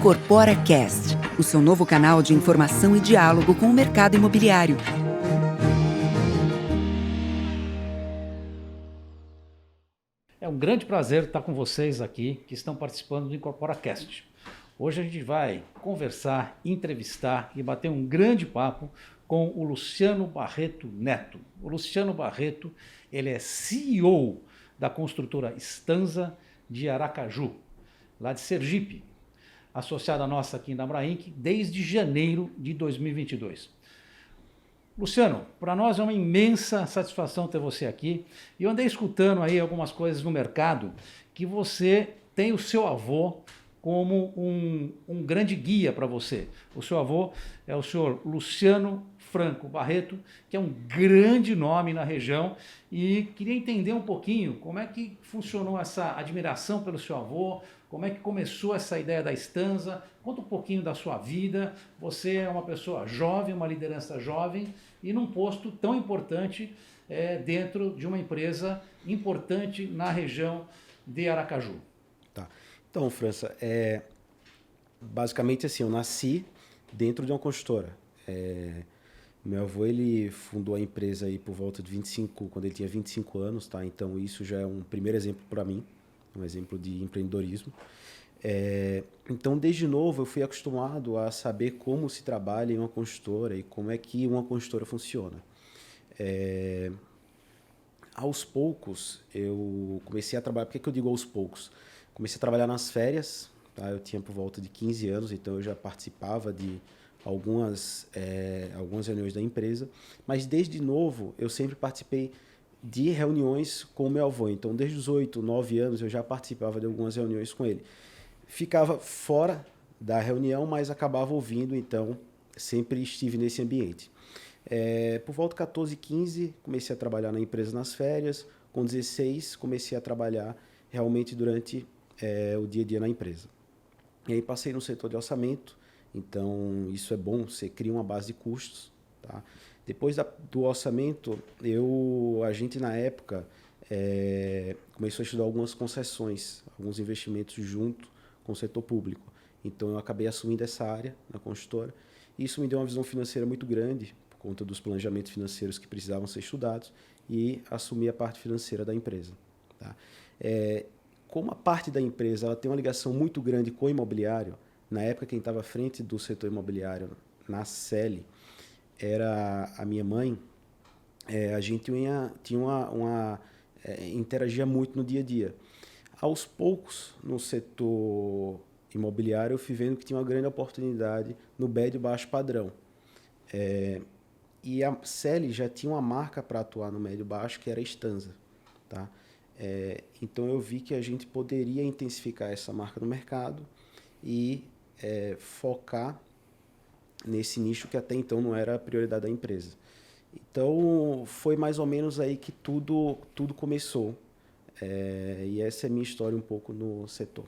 Incorpora Cast, o seu novo canal de informação e diálogo com o mercado imobiliário. É um grande prazer estar com vocês aqui que estão participando do Incorpora Cast. Hoje a gente vai conversar, entrevistar e bater um grande papo com o Luciano Barreto Neto. O Luciano Barreto, ele é CEO da construtora Stanza de Aracaju, lá de Sergipe, associada nossa aqui na Abrainc desde janeiro de 2022. Luciano, para nós é uma imensa satisfação ter você aqui. E eu andei escutando aí algumas coisas no mercado que você tem o seu avô como um grande guia para você. O seu avô é o senhor Luciano Franco Barreto, que é um grande nome na região, e queria entender um pouquinho como é que funcionou essa admiração pelo seu avô, como é que começou essa ideia da Stanza. Conta um pouquinho da sua vida. Você é uma pessoa jovem, uma liderança jovem, e num posto tão importante dentro de uma empresa importante na região de Aracaju. Tá. Então, França, basicamente assim, eu nasci dentro de uma construtora. Meu avô, ele fundou a empresa aí por volta de quando ele tinha 25 anos, tá? Então isso já é um primeiro exemplo para mim, um exemplo de empreendedorismo. Então, desde novo, eu fui acostumado a saber como se trabalha em uma construtora e como é que uma construtora funciona. Aos poucos, eu comecei a trabalhar. Por que eu digo aos poucos? Comecei a trabalhar nas férias, tá? Eu tinha por volta de 15 anos, então eu já participava de algumas reuniões da empresa, mas desde novo eu sempre participei de reuniões com o meu avô. Então, desde os 8, 9 anos, eu já participava de algumas reuniões com ele. Ficava fora da reunião, mas acabava ouvindo, então sempre estive nesse ambiente. Por volta de 14, 15, comecei a trabalhar na empresa nas férias. Com 16, comecei a trabalhar realmente durante o dia a dia na empresa. E aí passei no setor de orçamento, então isso é bom, você cria uma base de custos. Tá? Depois do orçamento, a gente na época começou a estudar algumas concessões, alguns investimentos junto com o setor público. Então eu acabei assumindo essa área na construtora. Isso me deu uma visão financeira muito grande, por conta dos planejamentos financeiros que precisavam ser estudados, e assumi a parte financeira da empresa. Tá? Como a parte da empresa ela tem uma ligação muito grande com o imobiliário, na época quem estava à frente do setor imobiliário na CELI era a minha mãe. A gente interagia muito no dia a dia. Aos poucos, no setor imobiliário, eu fui vendo que tinha uma grande oportunidade no médio e baixo padrão. E a CELI já tinha uma marca para atuar no médio e baixo, que era a Stanza. Tá? Então eu vi que a gente poderia intensificar essa marca no mercado e focar nesse nicho que até então não era a prioridade da empresa. Então foi mais ou menos aí que tudo começou. E essa é a minha história um pouco no setor.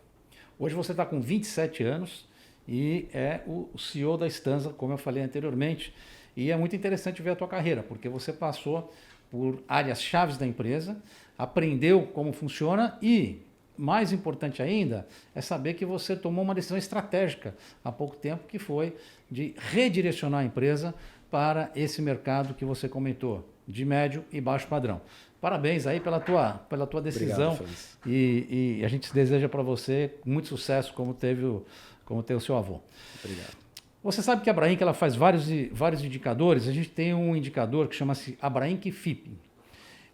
Hoje você está com 27 anos e é o CEO da Stanza, como eu falei anteriormente. E é muito interessante ver a tua carreira, porque você passou por áreas chaves da empresa, aprendeu como funciona e, mais importante ainda, é saber que você tomou uma decisão estratégica há pouco tempo, que foi de redirecionar a empresa para esse mercado que você comentou, de médio e baixo padrão. Parabéns aí pela tua decisão. Obrigado, e a gente deseja para você muito sucesso, como teve o seu avô. Obrigado. Você sabe que a Abrainc ela faz vários indicadores. A gente tem um indicador que chama-se Abrainc FIP.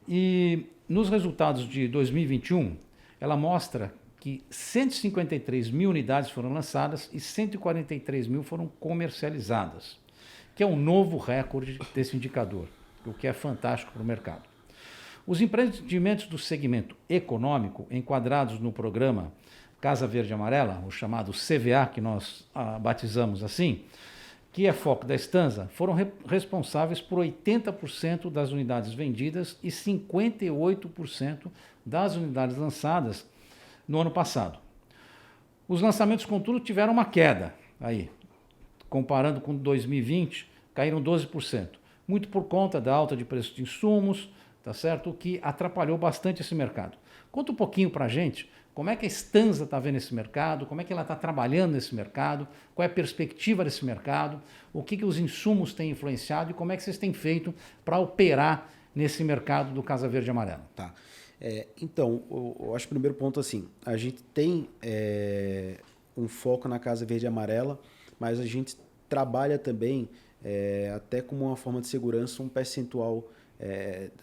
E nos resultados de 2021, ela mostra que 153 mil unidades foram lançadas e 143 mil foram comercializadas, que é um novo recorde desse indicador, o que é fantástico para o mercado. Os empreendimentos do segmento econômico, enquadrados no programa Casa Verde Amarela, o chamado CVA, que nós batizamos assim, que é foco da Stanza, foram responsáveis por 80% das unidades vendidas e 58% das unidades lançadas no ano passado. Os lançamentos, contudo, tiveram uma queda aí, comparando com 2020, caíram 12%, muito por conta da alta de preço de insumos, tá certo? O que atrapalhou bastante esse mercado. Conta um pouquinho para a gente Como é que a Stanza está vendo esse mercado? Como é que ela está trabalhando nesse mercado? Qual é a perspectiva desse mercado? O que os insumos têm influenciado e como é que vocês têm feito para operar nesse mercado do Casa Verde e Amarela? Tá. Então, eu acho que o primeiro ponto, assim, a gente tem um foco na Casa Verde e Amarela, mas a gente trabalha também, até como uma forma de segurança, um percentual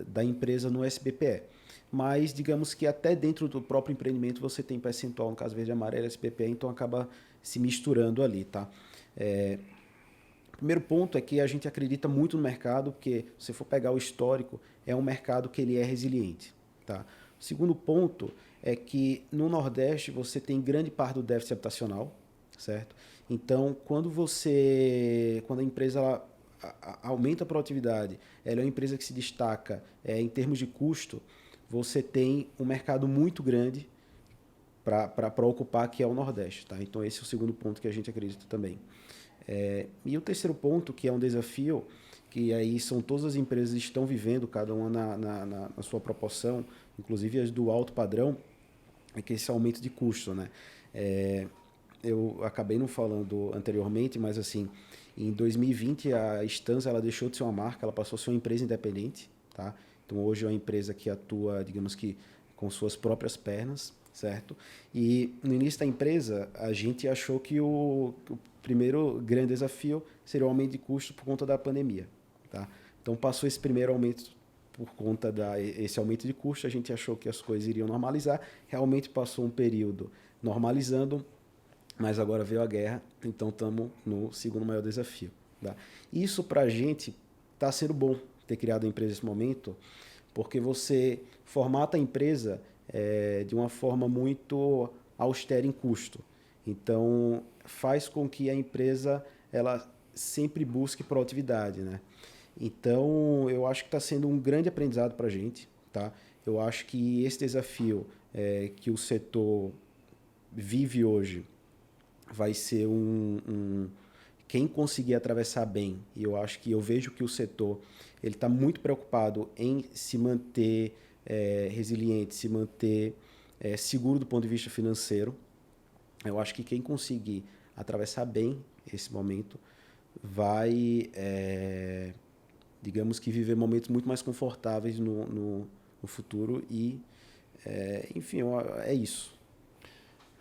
da empresa no SBPE. Mas, digamos que até dentro do próprio empreendimento você tem percentual no Casa Verde e Amarela e SBPE, então acaba se misturando ali, tá? O primeiro ponto é que a gente acredita muito no mercado, porque se for pegar o histórico, é um mercado que ele é resiliente. Tá? O segundo ponto é que no Nordeste você tem grande parte do déficit habitacional, certo? Então, quando a empresa aumenta a produtividade, ela é uma empresa que se destaca em termos de custo, você tem um mercado muito grande para ocupar, que é o Nordeste. Tá? Então, esse é o segundo ponto que a gente acredita também. E o terceiro ponto, que é um desafio, que aí são todas as empresas que estão vivendo, cada uma na sua proporção, inclusive as do alto padrão, é que esse aumento de custo, né? Eu acabei não falando anteriormente, mas assim, em 2020 a Stanza ela deixou de ser uma marca, ela passou a ser uma empresa independente, tá? Então hoje é uma empresa que atua, digamos que, com suas próprias pernas, certo? E no início da empresa, a gente achou que o primeiro grande desafio seria o aumento de custo por conta da pandemia. Tá? Então passou esse primeiro aumento por conta desse aumento de custo, a gente achou que as coisas iriam normalizar, realmente passou um período normalizando, mas agora veio a guerra, então estamos no segundo maior desafio. Tá? Isso para a gente está sendo bom ter criado a empresa nesse momento, porque você formata a empresa de uma forma muito austera em custo. Então, faz com que a empresa ela sempre busque produtividade, né? Então, eu acho que está sendo um grande aprendizado para a gente. Tá? Eu acho que esse desafio que o setor vive hoje vai ser quem conseguir atravessar bem. E eu vejo que o setor ele está muito preocupado em se manter resiliente, se manter seguro do ponto de vista financeiro. Eu acho que quem conseguir atravessar bem esse momento vai, digamos que, viver momentos muito mais confortáveis no futuro e, enfim, é isso.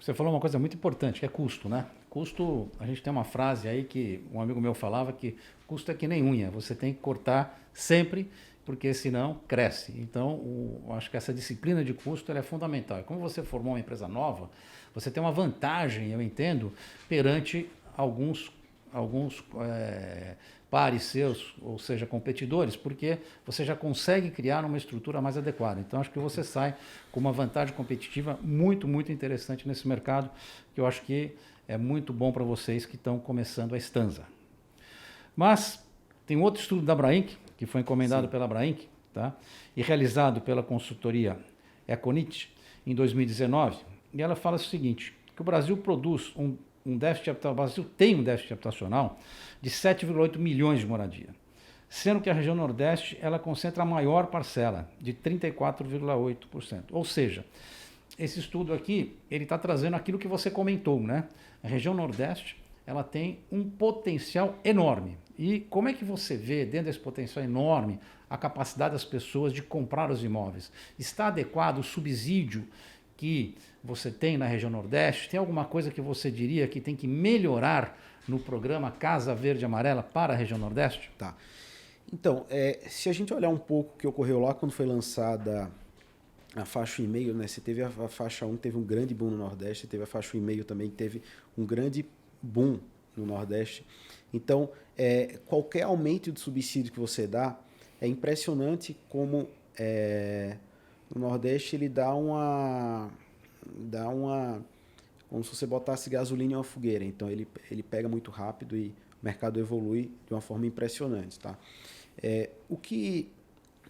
Você falou uma coisa muito importante, que é custo, né? Custo, a gente tem uma frase aí que um amigo meu falava que custo é que nem unha, você tem que cortar sempre, porque senão cresce. Então, acho que essa disciplina de custo ela é fundamental. E como você formou uma empresa nova, você tem uma vantagem, eu entendo, perante alguns pares seus, ou seja, competidores, porque você já consegue criar uma estrutura mais adequada. Então, acho que você sai com uma vantagem competitiva muito, muito interessante nesse mercado, que eu acho que é muito bom para vocês que estão começando a Stanza. Mas tem outro estudo da Abrainc, que foi encomendado pela Abrainc, tá? E realizado pela consultoria Econit em 2019, e ela fala o seguinte, que o Brasil produz o Brasil tem um déficit habitacional de 7,8 milhões de moradia, sendo que a região Nordeste ela concentra a maior parcela, de 34,8%. Ou seja, esse estudo aqui ele está trazendo aquilo que você comentou, né? A região Nordeste ela tem um potencial enorme. E como é que você vê, dentro desse potencial enorme, a capacidade das pessoas de comprar os imóveis? Está adequado o subsídio que você tem na região Nordeste? Tem alguma coisa que você diria que tem que melhorar no programa Casa Verde e Amarela para a região Nordeste? Tá. Então, se a gente olhar um pouco o que ocorreu lá quando foi lançada a faixa 1,5, né? Você teve a faixa 1, teve um grande boom no Nordeste, teve a faixa 1,5 também, teve um grande boom no Nordeste. Então, qualquer aumento de subsídio que você dá, é impressionante como o Nordeste ele dá uma como se você botasse gasolina em uma fogueira. Então, ele pega muito rápido e o mercado evolui de uma forma impressionante. Tá? O que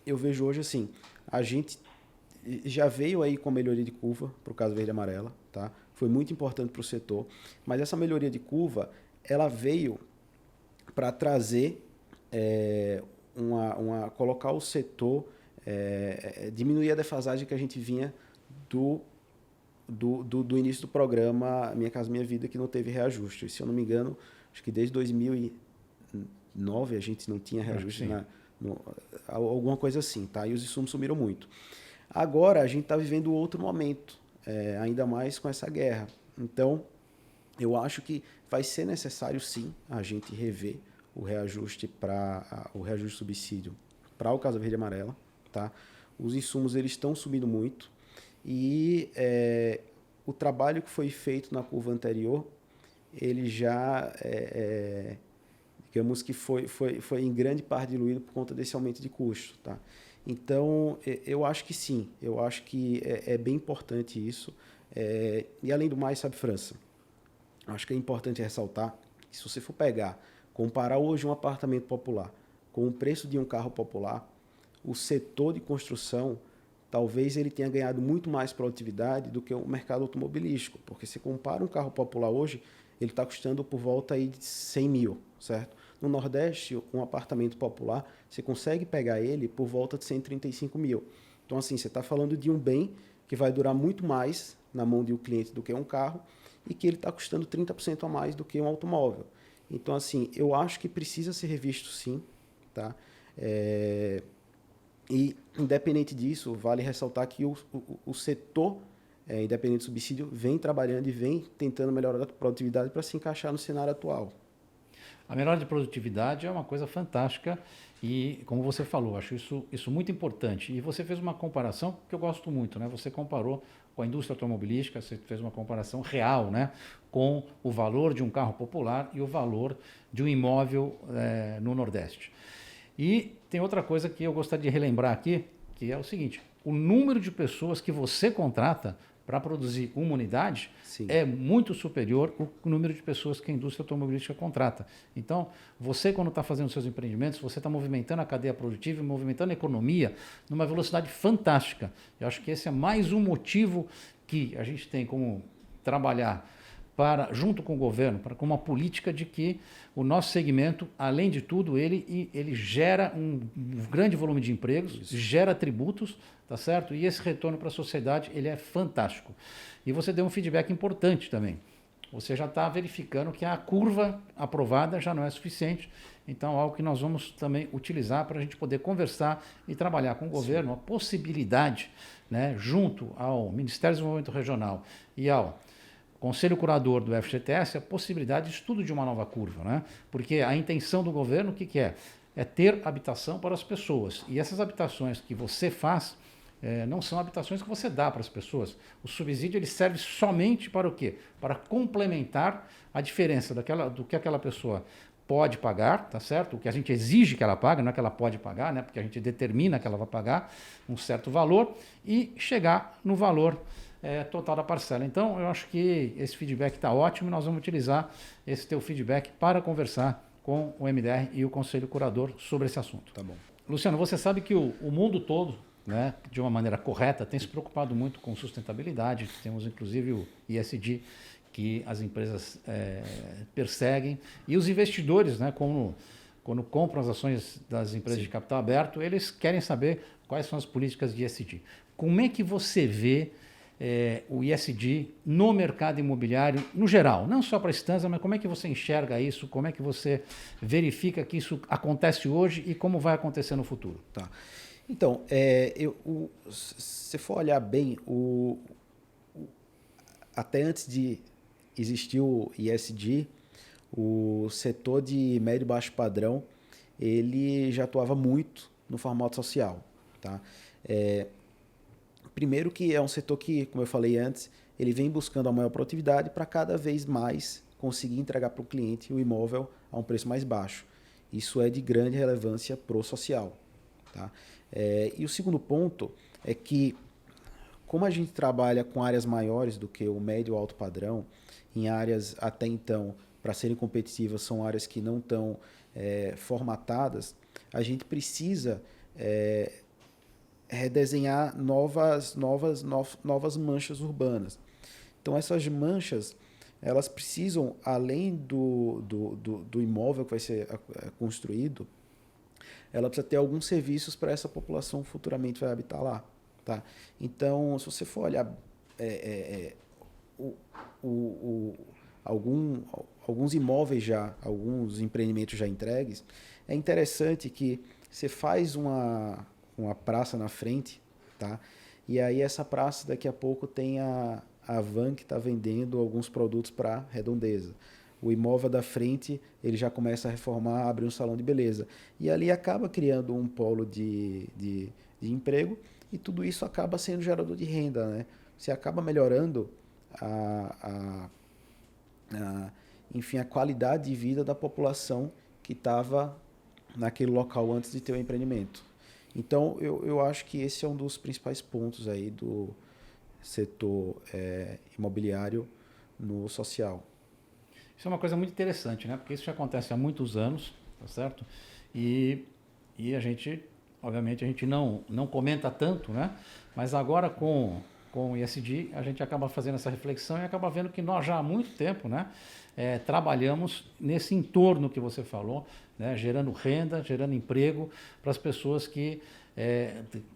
eu vejo hoje, assim, a gente já veio aí com a melhoria de curva para o Casa Verde e Amarela, tá? Foi muito importante para o setor, mas essa melhoria de curva, ela veio para trazer, colocar o setor, diminuir a defasagem que a gente vinha do do início do programa Minha Casa Minha Vida, que não teve reajuste. Se eu não me engano, acho que desde 2009 a gente não tinha reajuste, alguma coisa assim, tá? E os insumos sumiram muito. Agora a gente está vivendo outro momento, ainda mais com essa guerra. Então, eu acho que vai ser necessário, sim, a gente rever o reajuste subsídio para o Casa Verde e Amarela, tá? Os insumos eles estão subindo muito e o trabalho que foi feito na curva anterior, ele já, digamos que foi em grande parte diluído por conta desse aumento de custo, tá? Então, eu acho que sim, eu acho que é bem importante isso. E além do mais, sabe, França, acho que é importante ressaltar que se você for comparar hoje um apartamento popular com o preço de um carro popular, o setor de construção, talvez ele tenha ganhado muito mais produtividade do que o mercado automobilístico, porque se compara um carro popular hoje, ele está custando por volta aí de 100 mil, certo? No Nordeste, um apartamento popular, você consegue pegar ele por volta de 135 mil. Então, assim, você está falando de um bem que vai durar muito mais na mão de um cliente do que um carro e que ele está custando 30% a mais do que um automóvel. Então, assim, eu acho que precisa ser revisto sim, tá? E, independente disso, vale ressaltar que o setor, independente do subsídio, vem trabalhando e vem tentando melhorar a produtividade para se encaixar no cenário atual. A melhora de produtividade é uma coisa fantástica e, como você falou, acho isso muito importante. E você fez uma comparação que eu gosto muito, né? Você comparou com a indústria automobilística, você fez uma comparação real, né? Com o valor de um carro popular e o valor de um imóvel no Nordeste. E tem outra coisa que eu gostaria de relembrar aqui, que é o seguinte: o número de pessoas que você contrata para produzir uma unidade Sim. é muito superior ao número de pessoas que a indústria automobilística contrata. Então, você quando está fazendo seus empreendimentos, você está movimentando a cadeia produtiva, movimentando a economia numa velocidade fantástica. Eu acho que esse é mais um motivo que a gente tem como trabalhar junto com o governo, com uma política de que o nosso segmento, além de tudo, ele gera um grande volume de empregos, gera tributos, tá certo? E esse retorno para a sociedade, ele é fantástico. E você deu um feedback importante também. Você já está verificando que a curva aprovada já não é suficiente, então algo que nós vamos também utilizar para a gente poder conversar e trabalhar com o governo, a possibilidade, né, junto ao Ministério do Desenvolvimento Regional e ao Conselho Curador do FGTS, a possibilidade de estudo de uma nova curva, né? Porque a intenção do governo, o que é? É ter habitação para as pessoas. E essas habitações que você faz não são habitações que você dá para as pessoas. O subsídio ele serve somente para o quê? Para complementar a diferença do que aquela pessoa pode pagar, tá certo? O que a gente exige que ela pague, não é que ela pode pagar, né? Porque a gente determina que ela vai pagar um certo valor e chegar no valor total da parcela. Então, eu acho que esse feedback está ótimo e nós vamos utilizar esse teu feedback para conversar com o MDR e o Conselho Curador sobre esse assunto. Tá bom. Luciano, você sabe que o mundo todo, né, de uma maneira correta, tem se preocupado muito com sustentabilidade. Temos, inclusive, o ESG, que as empresas perseguem. E os investidores, né, quando compram as ações das empresas de capital aberto, eles querem saber quais são as políticas de ESG. Como é que você vê o ESG no mercado imobiliário, no geral, não só para a Stanza, mas como é que você enxerga isso, como é que você verifica que isso acontece hoje e como vai acontecer no futuro? Tá. Então, se for olhar bem, até antes de existir o ESG, o setor de médio e baixo padrão, ele já atuava muito no formato social, tá? Primeiro que é um setor que, como eu falei antes, ele vem buscando a maior produtividade para cada vez mais conseguir entregar para o cliente o imóvel a um preço mais baixo. Isso é de grande relevância pro social, tá? E o segundo ponto é que, como a gente trabalha com áreas maiores do que o médio e alto padrão, em áreas até então, para serem competitivas, são áreas que não estão formatadas, a gente precisa redesenhar novas manchas urbanas. Então, essas manchas, elas precisam, além do imóvel que vai ser construído, ela precisa ter alguns serviços para essa população futuramente vai habitar lá. Tá? Então, se você for olhar alguns imóveis já, alguns empreendimentos já entregues, é interessante que você faz uma praça na frente, tá? E aí essa praça daqui a pouco tem a van que está vendendo alguns produtos para Redondeza. O imóvel da frente, ele já começa a reformar, abre um salão de beleza. E ali acaba criando um polo de emprego e tudo isso acaba sendo gerador de renda, né? Você acaba melhorando enfim, a qualidade de vida da população que estava naquele local antes de ter o empreendimento. Então, eu acho que esse é um dos principais pontos aí do setor imobiliário no social. Isso é uma coisa muito interessante, né? Porque isso já acontece há muitos anos, tá certo? E a gente, obviamente, a gente não comenta tanto, né? Mas agora com o ESG, a gente acaba fazendo essa reflexão e acaba vendo que nós já há muito tempo, né, trabalhamos nesse entorno que você falou, né, gerando renda, gerando emprego para as pessoas que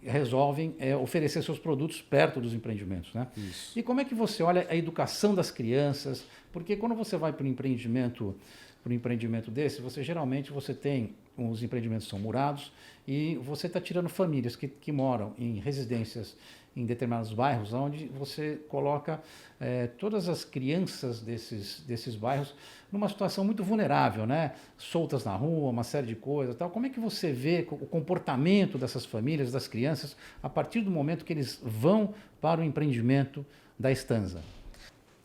resolvem oferecer seus produtos perto dos empreendimentos, né? Isso. E como é que você olha a educação das crianças? Porque quando você vai para um empreendimento desse, geralmente você tem, os empreendimentos são murados e você está tirando famílias que moram em residências em determinados bairros, onde você coloca todas as crianças desses bairros numa situação muito vulnerável, né? Soltas na rua, uma série de coisas, tal. Como é que você vê o comportamento dessas famílias, das crianças, a partir do momento que eles vão para o empreendimento da Stanza?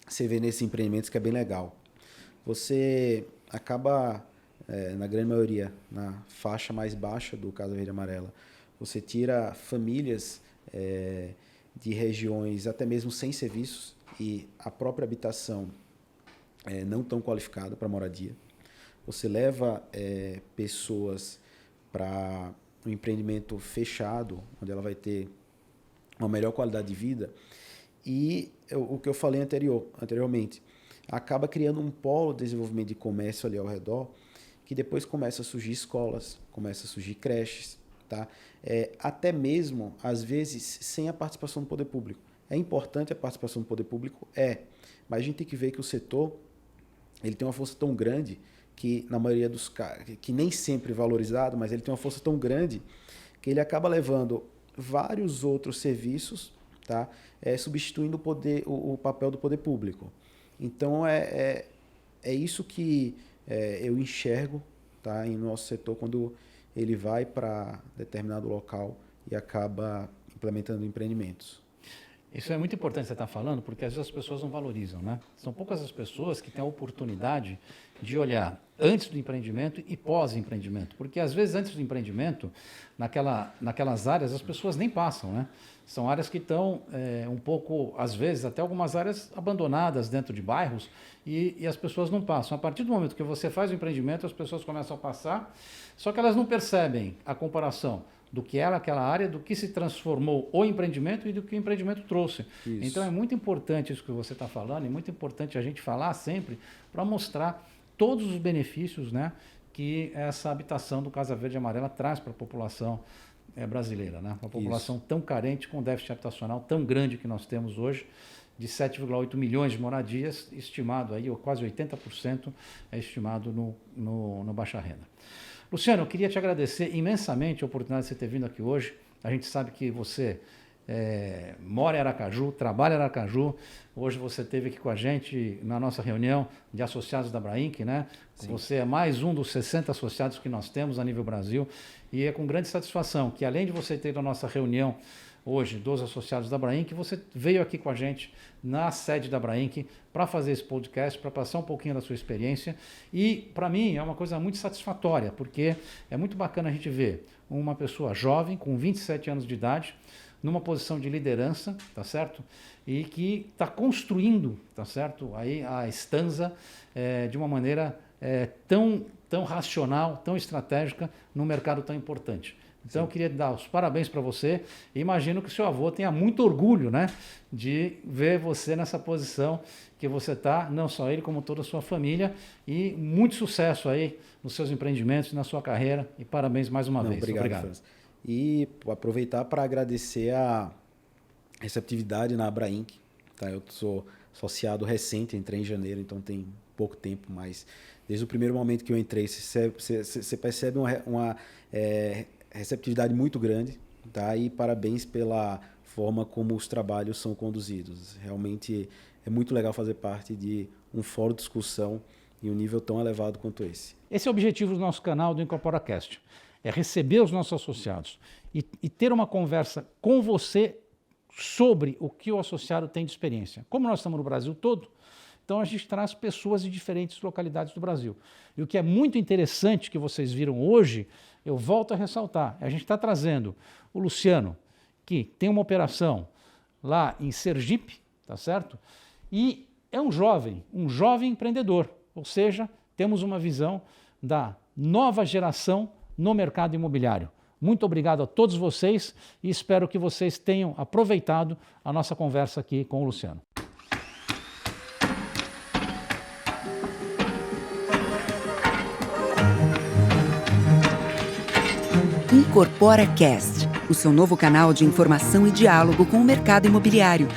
Você vê nesses empreendimentos que é bem legal. Você acaba, na grande maioria, na faixa mais baixa do Casa Verde e Amarela, você tira famílias de regiões até mesmo sem serviços e a própria habitação não tão qualificada para moradia. Você leva pessoas para um empreendimento fechado, onde ela vai ter uma melhor qualidade de vida. E o que eu falei anteriormente, acaba criando um polo de desenvolvimento de comércio ali ao redor, que depois começa a surgir escolas, começa a surgir creches, tá? Até mesmo, às vezes, sem a participação do poder público. É importante a participação do poder público? Mas a gente tem que ver que o setor ele tem uma força tão grande que, na maioria dos casos, que nem sempre é valorizado, mas ele tem uma força tão grande que ele acaba levando vários outros serviços, tá? Substituindo o papel do poder público. Então, é isso que eu enxergo, tá, em nosso setor quando ele vai para determinado local e acaba implementando empreendimentos. Isso é muito importante você estar falando, porque às vezes as pessoas não valorizam, né? São poucas as pessoas que têm a oportunidade de olhar antes do empreendimento e pós-empreendimento. Porque às vezes antes do empreendimento, naquelas áreas, as pessoas nem passam, né? São áreas que estão um pouco, às vezes, até algumas áreas abandonadas dentro de bairros e as pessoas não passam. A partir do momento que você faz o empreendimento, as pessoas começam a passar, só que elas não percebem a comparação do que era aquela área, do que se transformou o empreendimento e do que o empreendimento trouxe. Isso. Então é muito importante isso que você está falando, é muito importante a gente falar sempre para mostrar todos os benefícios, né, que essa habitação do Casa Verde e Amarela traz para a população brasileira, né? Uma população tão carente, com déficit habitacional tão grande que nós temos hoje, de 7,8 milhões de moradias, estimado aí, ou quase 80% é estimado no baixa renda. Luciano, eu queria te agradecer imensamente a oportunidade de você ter vindo aqui hoje. A gente sabe que você mora em Aracaju, trabalha em Aracaju. Hoje você esteve aqui com a gente na nossa reunião de associados da Abrainc, né? Sim. Você é mais um dos 60 associados que nós temos a nível Brasil e é com grande satisfação que, além de você ter a nossa reunião hoje dos associados da Abrainc, você veio aqui com a gente na sede da Abrainc para fazer esse podcast, para passar um pouquinho da sua experiência. E, para mim, é uma coisa muito satisfatória, porque é muito bacana a gente ver uma pessoa jovem, com 27 anos de idade, numa posição de liderança, tá certo? E que está construindo, tá certo? Aí a Stanza de uma maneira tão racional, tão estratégica, num mercado tão importante. Então, eu queria dar os parabéns para você e imagino que o seu avô tenha muito orgulho, né, de ver você nessa posição que você está, não só ele, como toda a sua família, e muito sucesso aí nos seus empreendimentos, na sua carreira, e parabéns mais uma vez. Obrigado. E aproveitar para agradecer a receptividade na Abrainc, tá? Eu sou associado recente, entrei em janeiro, então tem pouco tempo, mas desde o primeiro momento que eu entrei, você percebe uma receptividade muito grande, tá? E parabéns pela forma como os trabalhos são conduzidos. Realmente é muito legal fazer parte de um fórum de discussão em um nível tão elevado quanto esse. Esse é o objetivo do nosso canal do IncorporaCast, é receber os nossos associados e ter uma conversa com você sobre o que o associado tem de experiência. Como nós estamos no Brasil todo, então a gente traz pessoas de diferentes localidades do Brasil. E o que é muito interessante que vocês viram hoje, eu volto a ressaltar, a gente está trazendo o Luciano, que tem uma operação lá em Sergipe, tá certo? E é um jovem empreendedor, ou seja, temos uma visão da nova geração no mercado imobiliário. Muito obrigado a todos vocês e espero que vocês tenham aproveitado a nossa conversa aqui com o Luciano. IncorporaCast, o seu novo canal de informação e diálogo com o mercado imobiliário.